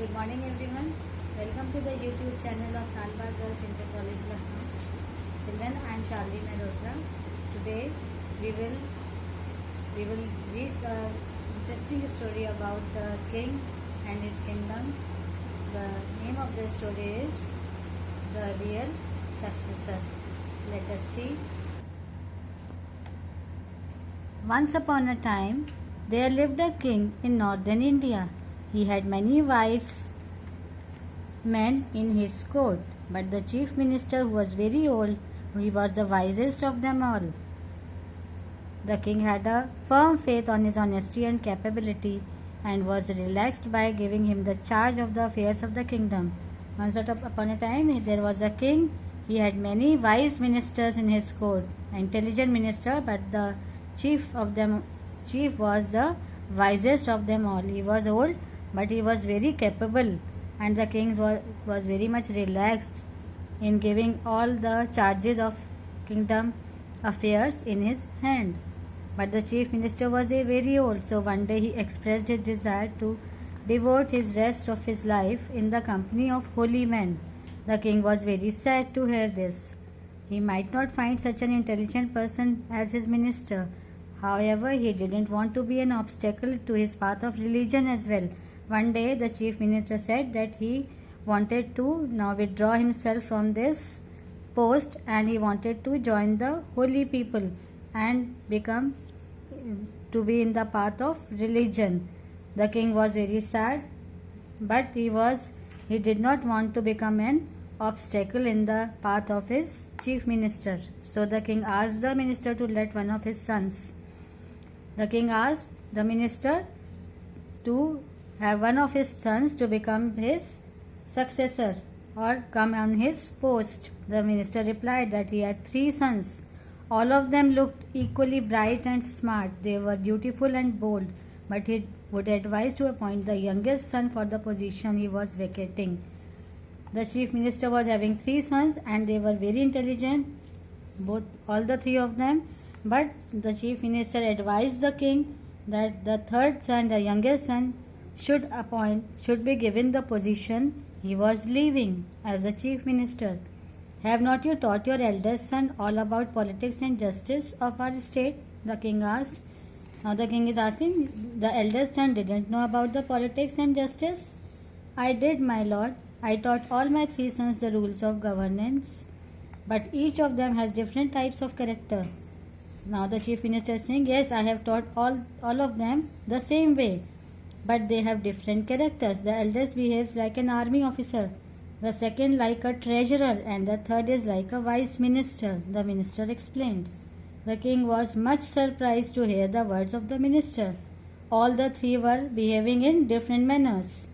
Good morning everyone. Welcome to the YouTube channel of Talbar Girls Inter College Lucknow. Children, I am Shalvi Mehrotra. Today we will read the interesting story about the king and his kingdom. The name of the story is The Real Successor. Let us see. Once upon a time, there lived a king in northern India. He had many wise men in his court, but the chief minister, who was very old, he was the wisest of them all. The king had a firm faith on his honesty and capability and was relaxed by giving him the charge of the affairs of the kingdom. Once upon a time, there was a king. He had many wise ministers in his court, intelligent minister, but the chief was the wisest of them all. He was old, but he was very capable, and the king was very much relaxed in giving all the charges of kingdom affairs in his hand. But the chief minister was very old, so one day he expressed his desire to devote his rest of his life in the company of holy men. The king was very sad to hear this. He might not find such an intelligent person as his minister. However, he didn't want to be an obstacle to his path of religion as well. One day, the chief minister said that he wanted to now withdraw himself from this post and he wanted to join the holy people and become to be in the path of religion. The king was very sad, but he did not want to become an obstacle in the path of his chief minister. So the king asked the minister to let one of his sons. The king asked the minister to have one of his sons to become his successor or come on his post. The minister replied that he had 3 sons. All of them looked equally bright and smart. They were beautiful and bold, but he would advise to appoint the youngest son for the position he was vacating. The chief minister was having 3 sons and they were very intelligent, all the 3 of them. But the chief minister advised the king that the 3rd son, the youngest son, should be given the position he was leaving as the chief minister. Have not you taught your eldest son all about politics and justice of our state? The king asked. Now the king is asking, the eldest son didn't know about the politics and justice? I did, my lord. I taught all my 3 sons the rules of governance, but each of them has different types of character. Now the chief minister is saying, yes, I have taught all of them the same way, but they have different characters. The eldest behaves like an army officer, the second like a treasurer, and the third is like a vice minister, the minister explained. The king was much surprised to hear the words of the minister. All the 3 were behaving in different manners.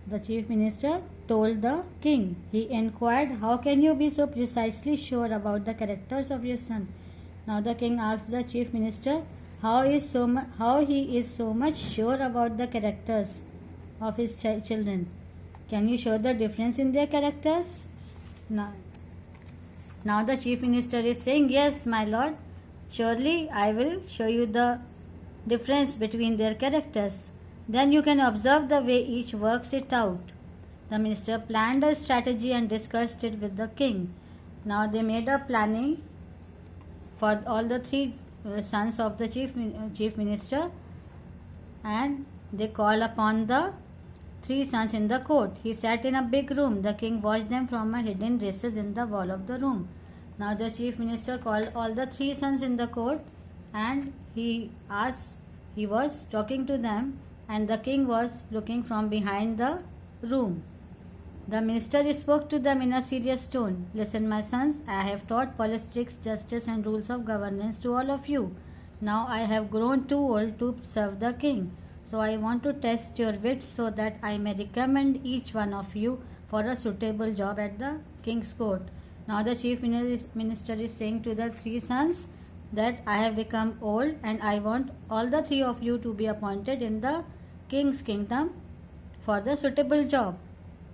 The chief minister told the king. He inquired, how can you be so precisely sure about the characters of your son? Now the king asked the chief minister how he is so much sure about the characters of his children. Can you show the difference in their characters? Now the chief minister is saying, yes, my lord, surely I will show you the difference between their characters. Then you can observe the way each works it out. The minister planned a strategy and discussed it with the king. Now they made a planning for all the 3 sons of the chief minister, and they called upon the 3 sons in the court. He sat in a big room. The king watched them from a hidden recess in the wall of the room. Now the chief minister called all the 3 sons in the court, and he was talking to them, and the king was looking from behind the room. The minister spoke to them in a serious tone. Listen, my sons, I have taught politics, justice and rules of governance to all of you. Now I have grown too old to serve the king. So I want to test your wits so that I may recommend each one of you for a suitable job at the king's court. Now the chief minister is saying to the 3 sons that I have become old and I want all the 3 of you to be appointed in the king's kingdom for the suitable job.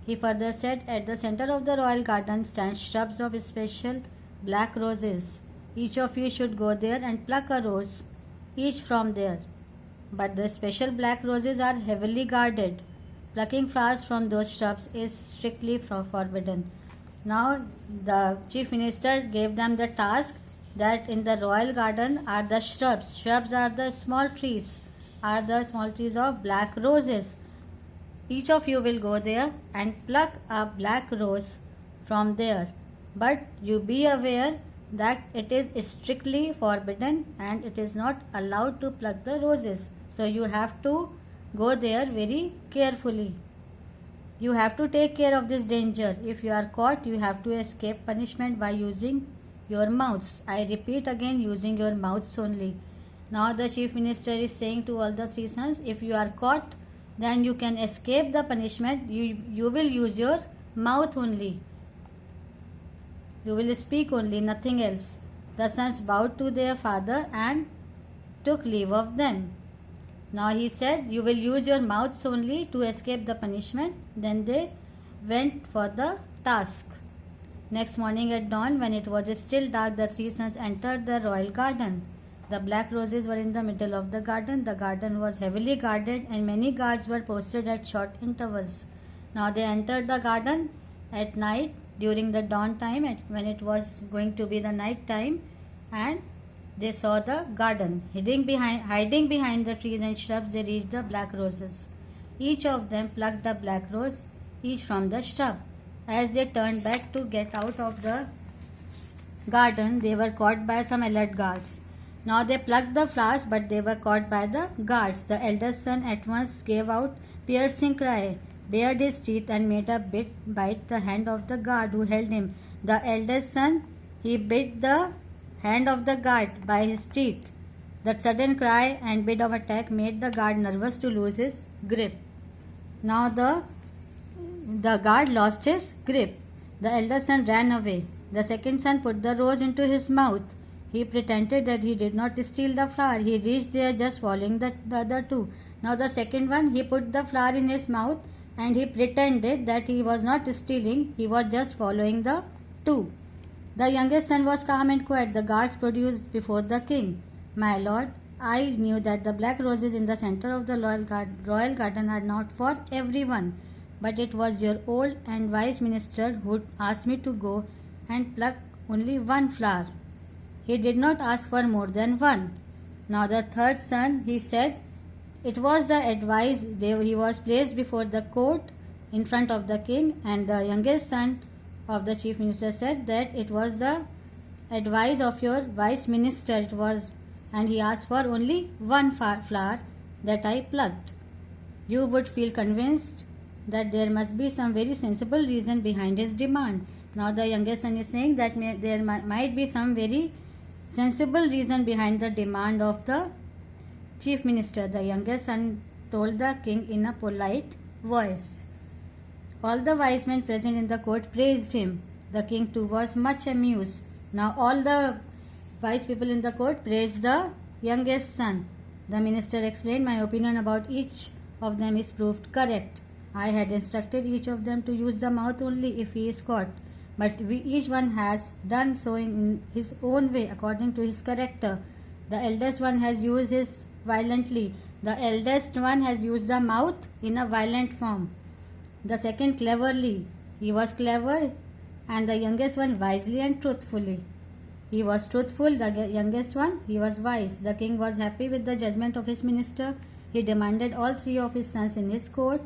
He further said, at the center of the royal garden stand shrubs of special black roses. Each of you should go there and pluck a rose, each from there. But the special black roses are heavily guarded. Plucking flowers from those shrubs is strictly forbidden. Now the chief minister gave them the task that in the royal garden are the shrubs. Shrubs are the small trees of black roses. Each of you will go there and pluck a black rose from there. But you be aware that it is strictly forbidden and it is not allowed to pluck the roses. So you have to go there very carefully. You have to take care of this danger. If you are caught, you have to escape punishment by using your mouths. I repeat again, using your mouths only. Now the chief minister is saying to all the three sons, if you are caught, then you can escape the punishment. You will use your mouth only. You will speak only, nothing else. The sons bowed to their father and took leave of them. Now he said, you will use your mouths only to escape the punishment. Then they went for the task. Next morning at dawn, when it was still dark, the three sons entered the royal garden. The black roses were in the middle of the garden. The garden was heavily guarded and many guards were posted at short intervals. Now they entered the garden at night during the dawn time, when it was going to be the night time, and they saw the garden. Hiding behind the trees and shrubs, they reached the black roses. Each of them plucked a black rose, each from the shrub. As they turned back to get out of the garden, they were caught by some alert guards. Now they plucked the flowers, but they were caught by the guards. The eldest son at once gave out piercing cry, bared his teeth and made a bite the hand of the guard who held him. The eldest son, he bit the hand of the guard by his teeth. That sudden cry and bit of attack made the guard nervous to lose his grip. Now the guard lost his grip. The eldest son ran away. The second son put the rose into his mouth. He pretended that he did not steal the flower. He reached there just following the other two. Now the second one, he put the flower in his mouth and he pretended that he was not stealing. He was just following the two. The youngest son was calm and quiet. The guards produced before the king. My lord, I knew that the black roses in the center of the royal garden are not for everyone. But it was your old and wise minister who asked me to go and pluck only one flower. He did not ask for more than one. Now the third son, he said, it was the advice. He was placed before the court in front of the king, and the youngest son of the chief minister said that it was the advice of your vice minister. It was, and he asked for only one flower that I plucked. You would feel convinced that there must be some very sensible reason behind his demand. Now the youngest son is saying that there might be some very sensible reason behind the demand of the chief minister. The youngest son told the king in a polite voice. All the wise men present in the court praised him. The king too was much amused. Now all the wise people in the court praised the youngest son. The minister explained, my opinion about each of them is proved correct. I had instructed each of them to use the mouth only if he is caught. But each one has done so in his own way according to his character. The eldest one has used his violently. The eldest one has used the mouth in a violent form. The second cleverly. He was clever, and the youngest one wisely and truthfully. He was truthful, the youngest one, he was wise. The king was happy with the judgment of his minister. He demanded all three of his sons in his court.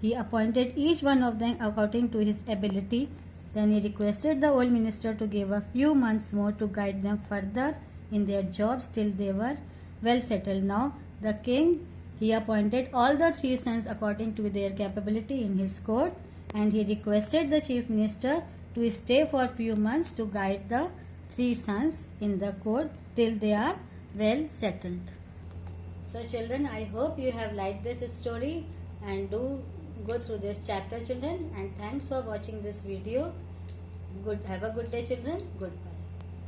He appointed each one of them according to his ability. Then he requested the old minister to give a few months more to guide them further in their jobs till they were well settled. Now the king, he appointed all the three sons according to their capability in his court, and he requested the chief minister to stay for a few months to guide the three sons in the court till they are well settled. So children, I hope you have liked this story, and do go through this chapter, children, and thanks for watching this video. Have a good day, children. Goodbye.